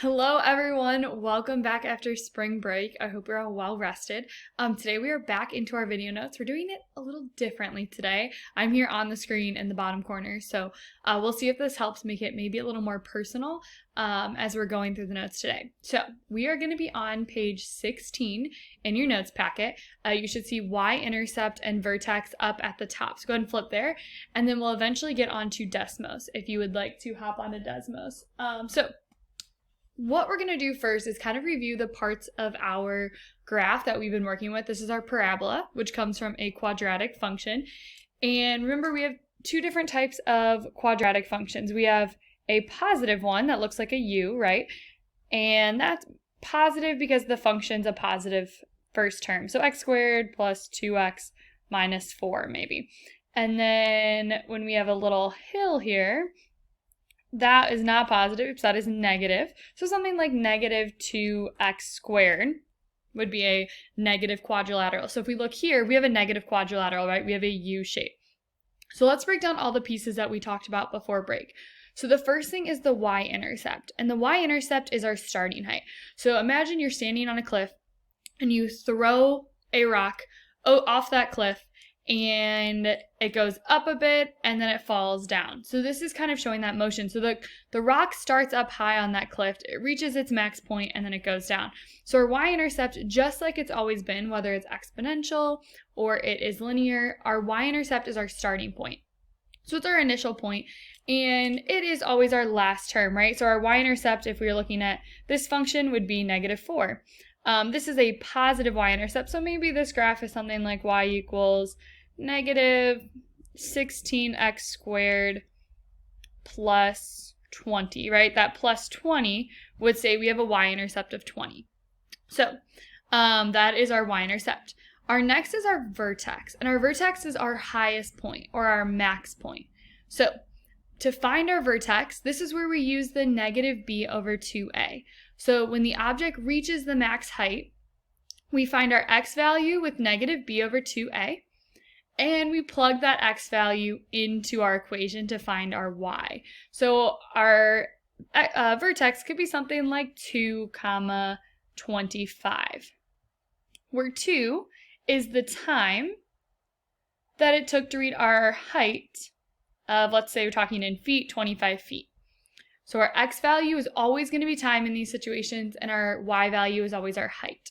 Hello everyone, welcome back after spring break. I hope you're all well rested. Today we are back into our video notes. We're doing it a little differently today. I'm here on the screen in the bottom corner, so we'll see if this helps make it maybe a little more personal as we're going through the notes today. So we are going to be on page 16 in your notes packet. You should see y-intercept and vertex up at the top. So go ahead and flip there, and then we'll eventually get onto Desmos if you would like to hop onto Desmos. What we're going to do first is kind of review the parts of our graph that we've been working with. This is our parabola, which comes from a quadratic function. And remember, we have two different types of quadratic functions. We have a positive one that looks like a u, right? And that's positive because the function's a positive first term. So x squared plus 2x minus 4 maybe. And then when we have a little hill here, that is not positive, so that is negative. So something like negative 2x squared would be a negative quadrilateral. So if we look here, we have a negative quadrilateral, right? We have a U shape. So let's break down all the pieces that we talked about before break. So the first thing is the y-intercept, and the y-intercept is our starting height. So imagine you're standing on a cliff and you throw a rock off that cliff, and it goes up a bit and then it falls down. So this is kind of showing that motion. So the rock starts up high on that cliff, it reaches its max point, and then it goes down. So our y-intercept, just like it's always been, whether it's exponential or it is linear, our y-intercept is our starting point. So it's our initial point, and it is always our last term, right? So our y-intercept, if we were looking at this function, would be negative 4. This is a positive y-intercept, so maybe this graph is something like y equals negative 16x squared plus 20, right? That plus 20 would say we have a y-intercept of 20. So that is our y-intercept. Our next is our vertex, and our vertex is our highest point or our max point. So to find our vertex, this is where we use the negative b over 2a. So when the object reaches the max height, we find our x value with negative b over 2a, and we plug that x value into our equation to find our y. So our vertex could be something like 2, 25, where 2 is the time that it took to reach our height of, let's say we're talking in feet, 25 feet. So our x value is always going to be time in these situations, and our y value is always our height.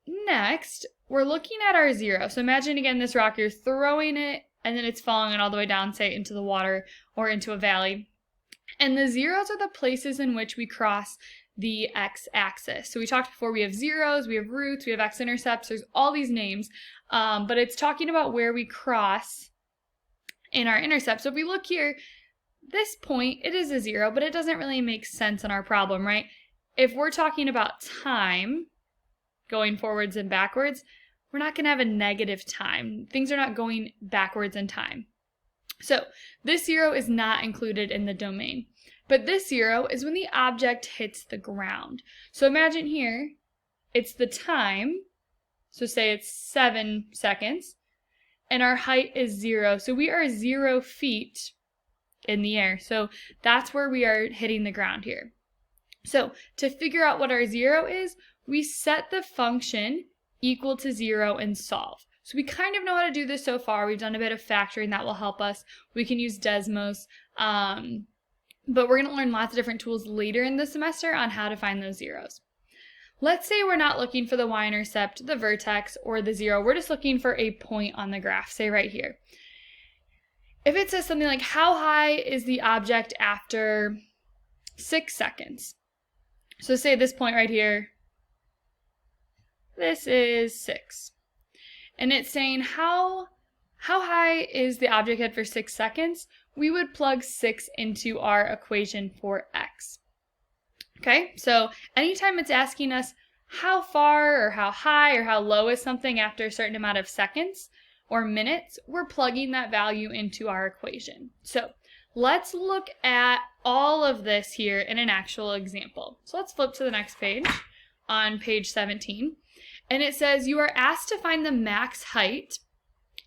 Next, we're looking at our zero. So imagine again this rock, you're throwing it and then it's falling it all the way down, say into the water or into a valley. And the zeros are the places in which we cross the x-axis. So we talked before, we have zeros, we have roots, we have x-intercepts, there's all these names, but it's talking about where we cross in our intercept. So if we look here, this point, it is a 0, but it doesn't really make sense in our problem, right? If we're talking about time, going forwards and backwards, we're not going to have a negative time. Things are not going backwards in time. So this 0 is not included in the domain. But this 0 is when the object hits the ground. So imagine here, it's the time, so say it's 7 seconds, and our height is 0. So we are 0 feet in the air. So that's where we are hitting the ground here. So to figure out what our 0 is, we set the function equal to 0 and solve. So we kind of know how to do this so far. We've done a bit of factoring that will help us. We can use Desmos, but we're going to learn lots of different tools later in the semester on how to find those zeros. Let's say we're not looking for the y-intercept, the vertex, or the 0. We're just looking for a point on the graph, say right here. If it says something like, how high is the object after 6 seconds? So say this point right here, this is 6. And it's saying how high is the object at for 6 seconds? We would plug 6 into our equation for x. Okay, so anytime it's asking us how far or how high or how low is something after a certain amount of seconds or minutes, we're plugging that value into our equation. So let's look at all of this here in an actual example. So let's flip to the next page on page 17. And it says you are asked to find the max height.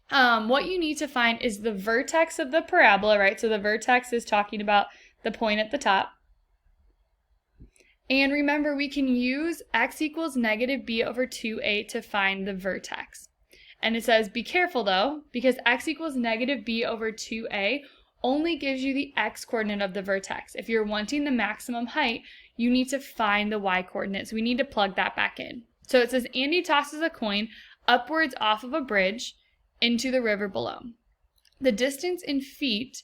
What you need to find is the vertex of the parabola, right? So the vertex is talking about the point at the top. And remember, we can use x equals negative b over 2a to find the vertex. And it says, be careful though, because x equals negative b over 2a only gives you the x coordinate of the vertex. If you're wanting the maximum height, you need to find the y coordinate. So we need to plug that back in. So it says, Andy tosses a coin upwards off of a bridge into the river below. The distance in feet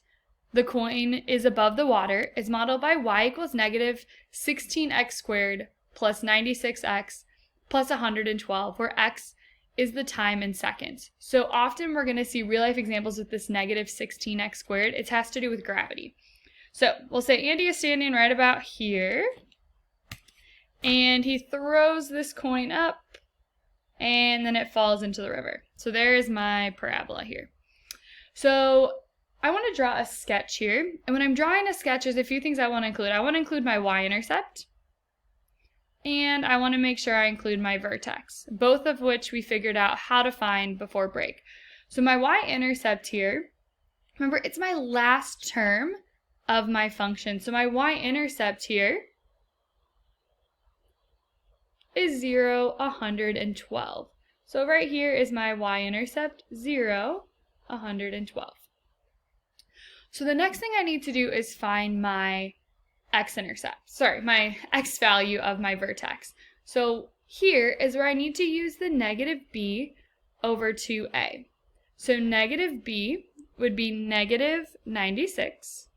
the coin is above the water is modeled by y equals negative 16x squared plus 96x plus 112, where x is the time in seconds. So often we're going to see real life examples with this negative 16x squared. It has to do with gravity. So we'll say Andy is standing right about here, and he throws this coin up, and then it falls into the river. So there is my parabola here. So I want to draw a sketch here, and when I'm drawing a sketch, there's a few things I want to include. I want to include my y-intercept, and I want to make sure I include my vertex, both of which we figured out how to find before break. So my y-intercept here, remember, it's my last term of my function. So my y-intercept here is 0, 112. So right here is my y-intercept, 0, 112. So the next thing I need to do is find my my x value of my vertex. So here is where I need to use the negative b over 2a. So negative b would be negative 96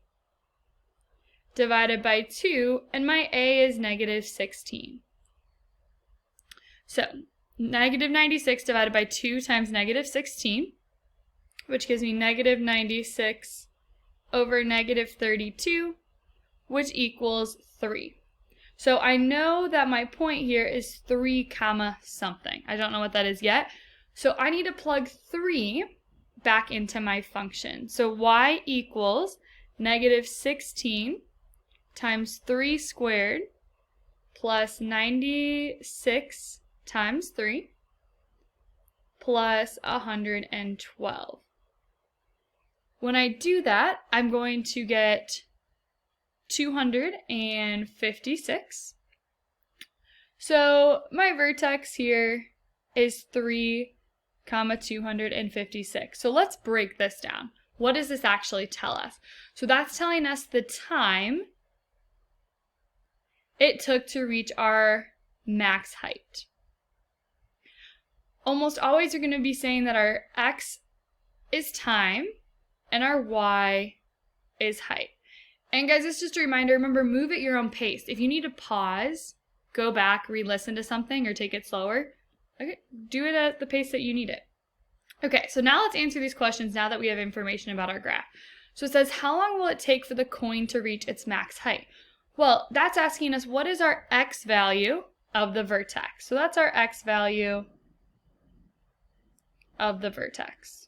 divided by 2, and my a is negative 16. So negative 96 divided by 2 times negative 16, which gives me negative 96 over negative 32, which equals 3. So I know that my point here is 3 comma something. I don't know what that is yet. So I need to plug 3 back into my function. So y equals negative 16 times 3 squared plus 96 times 3 plus 112. When I do that, I'm going to get 256. So my vertex here is 3, 256. So let's break this down. What does this actually tell us? So that's telling us the time it took to reach our max height. Almost always you're going to be saying that our x is time and our y is height. And guys, it's just a reminder, remember, move at your own pace. If you need to pause, go back, re-listen to something, or take it slower, okay, do it at the pace that you need it. Okay, so now let's answer these questions now that we have information about our graph. So it says, how long will it take for the coin to reach its max height? Well, that's asking us, what is our x value of the vertex? So that's our x value of the vertex.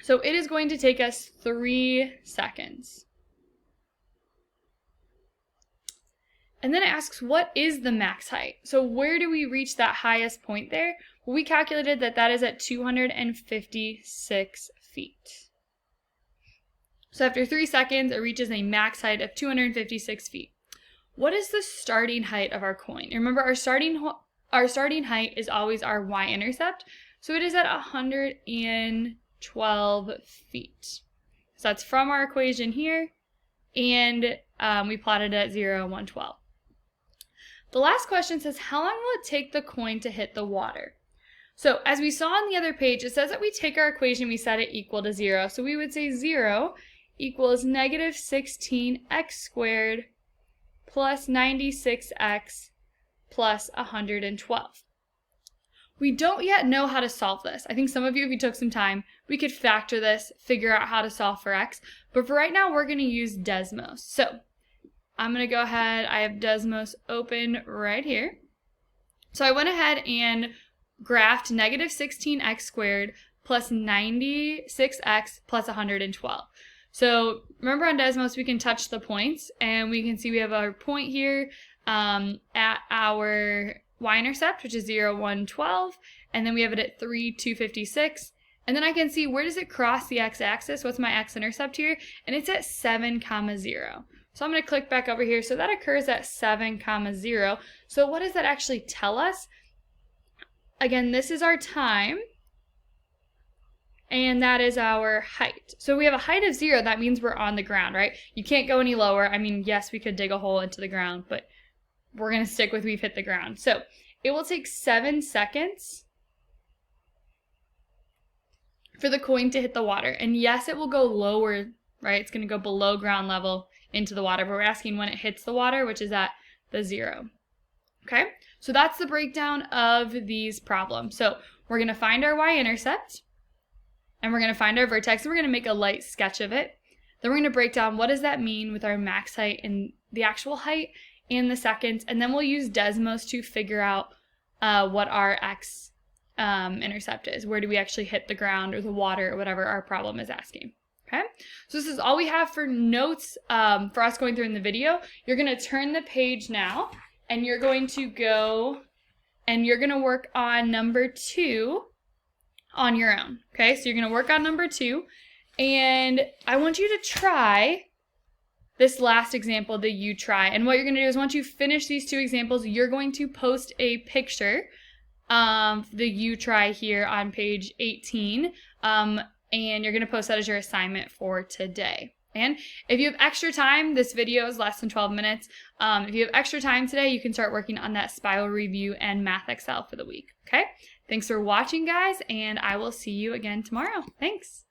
So it is going to take us 3 seconds. And then it asks, what is the max height? So where do we reach that highest point there? Well, we calculated that that is at 256 feet. So after 3 seconds, it reaches a max height of 256 feet. What is the starting height of our coin? Remember, our starting height is always our y-intercept. So it is at 112 feet. So that's from our equation here, and we plotted it at 0, 112. The last question says, how long will it take the coin to hit the water? So as we saw on the other page, it says that we take our equation, we set it equal to 0. So we would say 0 equals negative 16x squared plus 96x plus 112. We don't yet know how to solve this. I think some of you, if you took some time, we could factor this, figure out how to solve for x. But for right now, we're going to use Desmos. So I'm going to go ahead. I have Desmos open right here. So I went ahead and graphed negative 16x squared plus 96x plus 112. So remember, on Desmos, we can touch the points, and we can see we have our point here at our y-intercept, which is 0, 1, 12, and then we have it at 3, 256, And then I can see where does it cross the x-axis, what's my x-intercept here, and it's at 7, 0. So I'm going to click back over here. So that occurs at 7, 0. So what does that actually tell us? Again, this is our time, and that is our height. So we have a height of 0, that means we're on the ground, right? You can't go any lower. I mean, yes, we could dig a hole into the ground, but we're going to stick with we've hit the ground. So it will take 7 seconds for the coin to hit the water. And yes, it will go lower, right? It's going to go below ground level into the water, but we're asking when it hits the water, which is at the 0. Okay, so that's the breakdown of these problems. So we're going to find our y-intercept, and we're going to find our vertex, and we're going to make a light sketch of it. Then we're going to break down what does that mean with our max height and the actual height and the seconds, and then we'll use Desmos to figure out what our x-intercept is. Where do we actually hit the ground or the water or whatever our problem is asking. Okay, so this is all we have for notes for us going through in the video. You're going to turn the page now, and you're going to go and you're going to work on number 2 on your own. Okay, so you're going to work on number 2, and I want you to try this last example that you try. And what you're going to do is once you finish these 2 examples, you're going to post a picture of the you try here on page 18. And you're going to post that as your assignment for today. And if you have extra time, this video is less than 12 minutes. If you have extra time today, you can start working on that spiral review and Math Excel for the week. Okay? Thanks for watching, guys, and I will see you again tomorrow. Thanks.